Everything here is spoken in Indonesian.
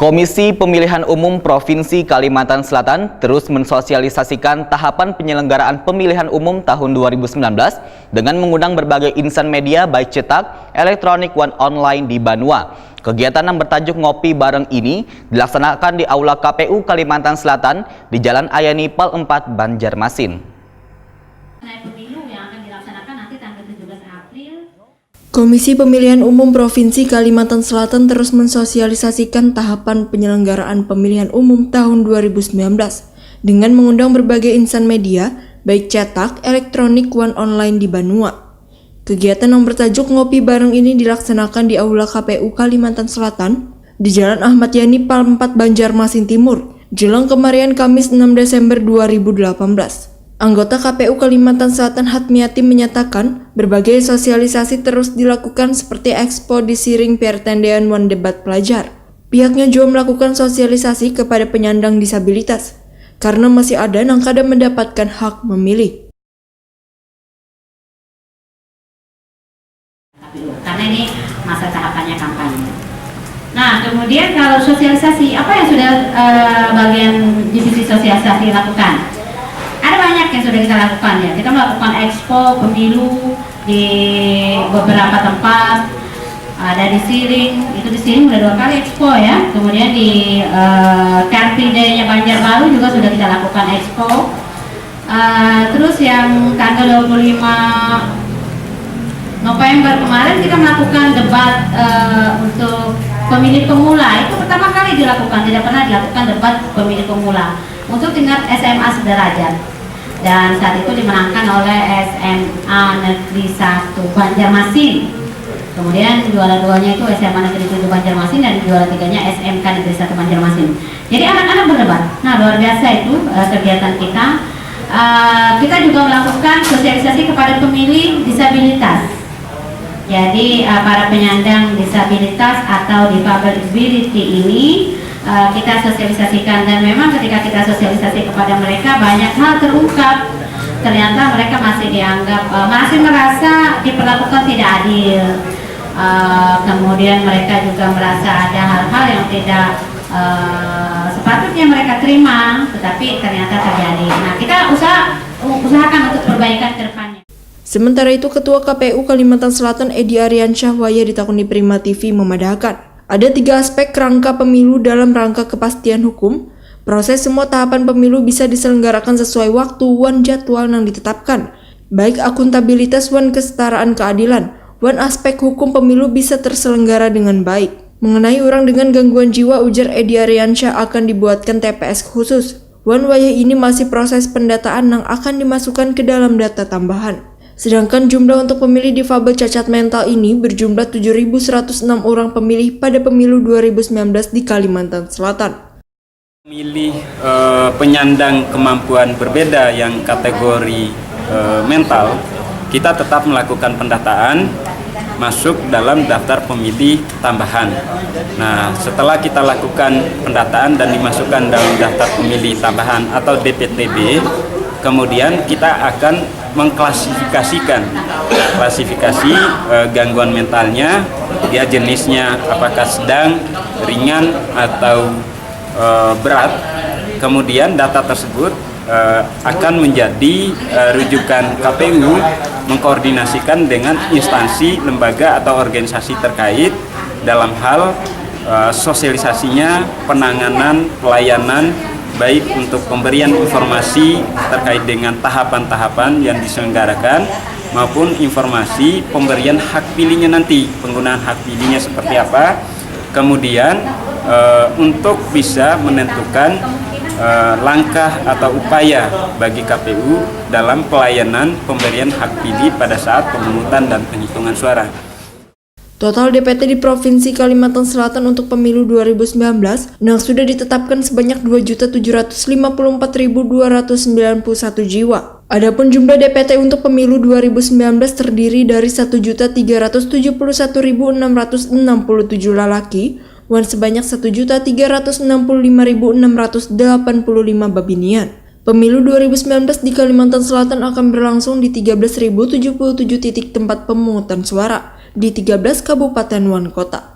Komisi Pemilihan Umum Provinsi Kalimantan Selatan terus mensosialisasikan tahapan penyelenggaraan pemilihan umum tahun 2019 dengan mengundang berbagai insan media baik cetak, elektronik, dan online di Banua. Kegiatan yang bertajuk Ngopi Bareng ini dilaksanakan di Aula KPU Kalimantan Selatan di Jalan Ayani Pal 4 Banjarmasin. Komisi Pemilihan Umum Provinsi Kalimantan Selatan terus mensosialisasikan tahapan penyelenggaraan pemilihan umum tahun 2019 dengan mengundang berbagai insan media, baik cetak, elektronik, dan online di Banua. Kegiatan yang bertajuk Ngopi Bareng ini dilaksanakan di Aula KPU Kalimantan Selatan di Jalan Ahmad Yani Pal 4 Banjarmasin Timur, jelang kemarin Kamis 6 Desember 2018. Anggota KPU Kalimantan Selatan Hatmiati menyatakan berbagai sosialisasi terus dilakukan seperti expo di Siring pertendean wan debat pelajar. Pihaknya juga melakukan sosialisasi kepada penyandang disabilitas karena masih ada yang kadang mendapatkan hak memilih. Karena ini masa tahapannya kampanye. Nah, kemudian kalau sosialisasi, apa yang sudah bagian divisi sosialisasi lakukan? Ada banyak yang sudah kita lakukan ya. Kita melakukan expo pemilu di beberapa tempat. Ada di Siring, itu di Siring udah 2 kali expo ya. Kemudian di Car Free Day-nya Banjarbaru juga sudah kita lakukan expo. Terus yang tanggal 25 November kemarin kita melakukan debat untuk pemilih pemula. Itu pertama kali dilakukan, tidak pernah dilakukan debat pemilih pemula untuk tingkat SMA sederajat. Dan saat itu dimenangkan oleh SMA Negeri 1 Banjarmasin. Kemudian juara 2-nya itu SMA Negeri 7 Banjarmasin dan juara 3-nya SMK Negeri 1 Banjarmasin. Jadi anak-anak berdebat. Nah, luar biasa itu kegiatan kita. Kita juga melakukan sosialisasi kepada pemilih disabilitas. Jadi para penyandang disabilitas atau disability ini kita sosialisasikan, dan memang ketika kita sosialisasi kepada mereka banyak hal terungkap. Ternyata mereka masih dianggap masih merasa diperlakukan tidak adil. Kemudian mereka juga merasa ada hal-hal yang tidak sepatutnya mereka terima, tetapi ternyata terjadi. Nah, kita usahakan untuk perbaikan ke depannya. Sementara itu, Ketua KPU Kalimantan Selatan Edi Aryansyah Waya ditakuni Prima TV memadahkan ada 3 aspek kerangka pemilu dalam rangka kepastian hukum. Proses semua tahapan pemilu bisa diselenggarakan sesuai waktu wan jadwal yang ditetapkan, baik akuntabilitas wan kesetaraan keadilan, wan aspek hukum pemilu bisa terselenggara dengan baik. Mengenai orang dengan gangguan jiwa, ujar Edi Aryansyah akan dibuatkan TPS khusus. Wan wayah ini masih proses pendataan yang akan dimasukkan ke dalam data tambahan. Sedangkan jumlah untuk pemilih difabel cacat mental ini berjumlah 7.106 orang pemilih pada pemilu 2019 di Kalimantan Selatan. Pemilih penyandang kemampuan berbeda yang kategori mental, kita tetap melakukan pendataan masuk dalam daftar pemilih tambahan. Nah, setelah kita lakukan pendataan dan dimasukkan dalam daftar pemilih tambahan atau DPTB, kemudian kita akan mengklasifikasikan gangguan mentalnya, dia jenisnya apakah sedang, ringan, atau berat. Kemudian data tersebut akan menjadi rujukan KPU mengkoordinasikan dengan instansi, lembaga, atau organisasi terkait dalam hal sosialisasinya, penanganan, pelayanan, baik untuk pemberian informasi terkait dengan tahapan-tahapan yang diselenggarakan maupun informasi pemberian hak pilihnya nanti, penggunaan hak pilihnya seperti apa. Kemudian untuk bisa menentukan langkah atau upaya bagi KPU dalam pelayanan pemberian hak pilih pada saat pemungutan dan penghitungan suara. Total DPT di Provinsi Kalimantan Selatan untuk pemilu 2019 yang sudah ditetapkan sebanyak 2.754.291 jiwa. Adapun jumlah DPT untuk pemilu 2019 terdiri dari 1.371.667 lelaki dan sebanyak 1.365.685 babinian. Pemilu 2019 di Kalimantan Selatan akan berlangsung di 13.077 titik tempat pemungutan suara di 13 kabupaten dan kota.